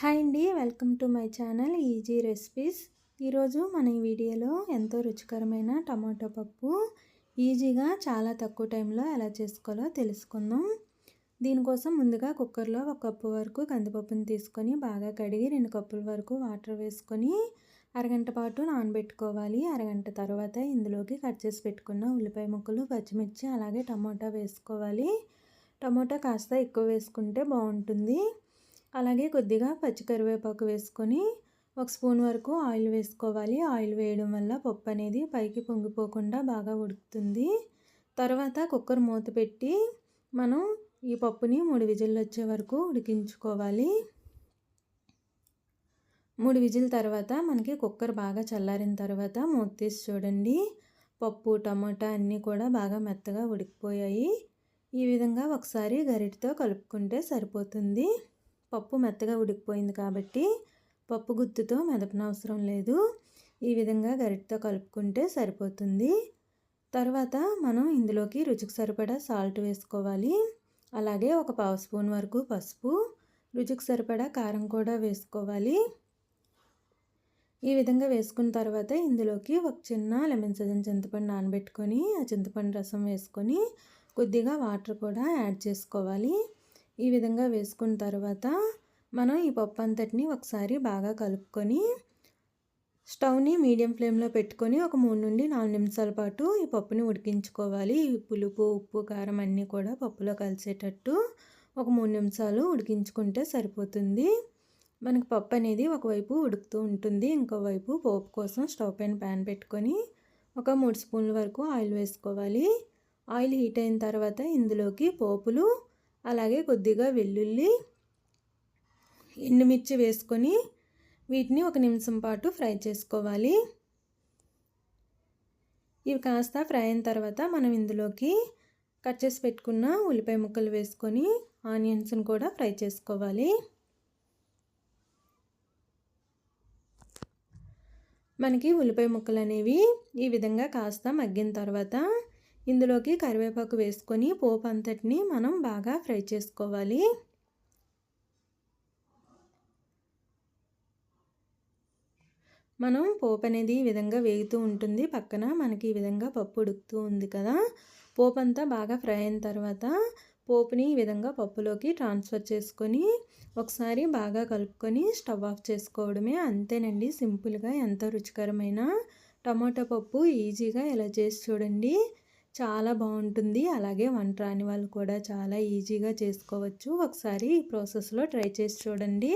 Hi అండి, welcome to my channel easy recipes. ఈరోజు మన ఈ వీడియోలో ఎంతో రుచికరమైన టమాటో పప్పు ఈజీగా చాలా తక్కువ టైంలో ఎలా చేసుకోవాలో తెలుసుకుందాం. దీనికోసం ముందుగా కుక్కర్లో 1 కప్పు వరకు కందిపప్పుని తీసుకొని బాగా కడిగి 2 కప్పుల వరకు వాటర్ వేసుకొని అరగంట పాటు నానబెట్టుకోవాలి. అరగంట తర్వాత ఇందులోకి కట్ చేసి పెట్టుకున్న ఉల్లిపాయ ముక్కలు, పచ్చిమిర్చి అలాగే టమాటా వేసుకోవాలి. టమాటా కాస్త ఎక్కువ వేసుకుంటే బాగుంటుంది. అలాగే కొద్దిగా పచ్చి కరివేపాకు వేసుకొని 1 స్పూన్ వరకు ఆయిల్ వేసుకోవాలి. ఆయిల్ వేయడం వల్ల పప్పు అనేది పైకి పొంగిపోకుండా బాగా ఉడుకుతుంది. తర్వాత కుక్కర్ మూత పెట్టి మనం ఈ పప్పుని 3 విజిల్లు వచ్చే వరకు ఉడికించుకోవాలి. 3 విజిల్ తర్వాత మనకి కుక్కర్ బాగా చల్లారిన తర్వాత మూత తీసి చూడండి. పప్పు, టమాటా అన్నీ కూడా బాగా మెత్తగా ఉడికిపోయాయి. ఈ విధంగా ఒకసారి గరిటెతో కలుపుకుంటే సరిపోతుంది. పప్పు మెత్తగా ఉడికిపోయింది కాబట్టి పప్పు గుత్తుతో మెదపనవసరం లేదు. ఈ విధంగా గరిటెతో కలుపుకుంటే సరిపోతుంది. తర్వాత మనం ఇందులోకి రుచికి సరిపడా సాల్ట్ వేసుకోవాలి. అలాగే 1 పావు స్పూన్ వరకు పసుపు, రుచికి సరిపడా కారం కూడా వేసుకోవాలి. ఈ విధంగా వేసుకున్న తర్వాత ఇందులోకి 1 చిన్న లెమన్ సైజ్ చింతపండు నానబెట్టుకొని ఆ చింతపండు రసం వేసుకొని కొద్దిగా వాటర్ కూడా యాడ్ చేసుకోవాలి. ఈ విధంగా వేసుకున్న తర్వాత మనం ఈ పప్పు అంతటిని ఒకసారి బాగా కలుపుకొని స్టవ్ని మీడియం ఫ్లేమ్లో పెట్టుకొని ఒక 3 నుండి 4 నిమిషాల పాటు ఈ పప్పుని ఉడికించుకోవాలి. పులుపు, ఉప్పు, కారం అన్నీ కూడా పప్పులో కలిసేటట్టు ఒక 3 నిమిషాలు ఉడికించుకుంటే సరిపోతుంది. మనకి పప్పు అనేది ఒకవైపు ఉడుకుతూ ఉంటుంది. ఇంకోవైపు పోపు కోసం స్టవ్ పైన ప్యాన్ పెట్టుకొని ఒక 3 స్పూన్ల వరకు ఆయిల్ వేసుకోవాలి. ఆయిల్ హీట్ అయిన తర్వాత ఇందులోకి పోపులు అలాగే కొద్దిగా వెల్లుల్లి, ఎండుమిర్చి వేసుకొని వీటిని 1 నిమిషం పాటు ఫ్రై చేసుకోవాలి. ఇవి కాస్త ఫ్రై అయిన తర్వాత మనం ఇందులోకి కట్ చేసి పెట్టుకున్న ఉల్లిపాయ ముక్కలు వేసుకొని ఆనియన్స్ని కూడా ఫ్రై చేసుకోవాలి. మనకి ఉల్లిపాయ ముక్కలు అనేవి ఈ విధంగా కాస్త మగ్గిన తర్వాత ఇందులోకి కరివేపాకు వేసుకొని పోపు అంతటిని మనం బాగా ఫ్రై చేసుకోవాలి. మనం పోపు అనేది ఈ విధంగా వేగుతూ ఉంటుంది. పక్కన మనకి ఈ విధంగా పప్పు ఉడుకుతూ ఉంది కదా. పోపు అంతా బాగా ఫ్రై అయిన తర్వాత పోపుని ఈ విధంగా పప్పులోకి ట్రాన్స్ఫర్ చేసుకొని ఒకసారి బాగా కలుపుకొని స్టవ్ ఆఫ్ చేసుకోవడమే. అంతేనండి, సింపుల్గా ఎంతో రుచికరమైన టమాటా పప్పు ఈజీగా ఎలా చేసి చూడండి. చాలా బాగుంటుంది. అలాగే వంట రాని వాళ్ళు కూడా చాలా ఈజీగా చేసుకోవచ్చు. ఒకసారి ఈ ప్రాసెస్లో ట్రై చేసి చూడండి.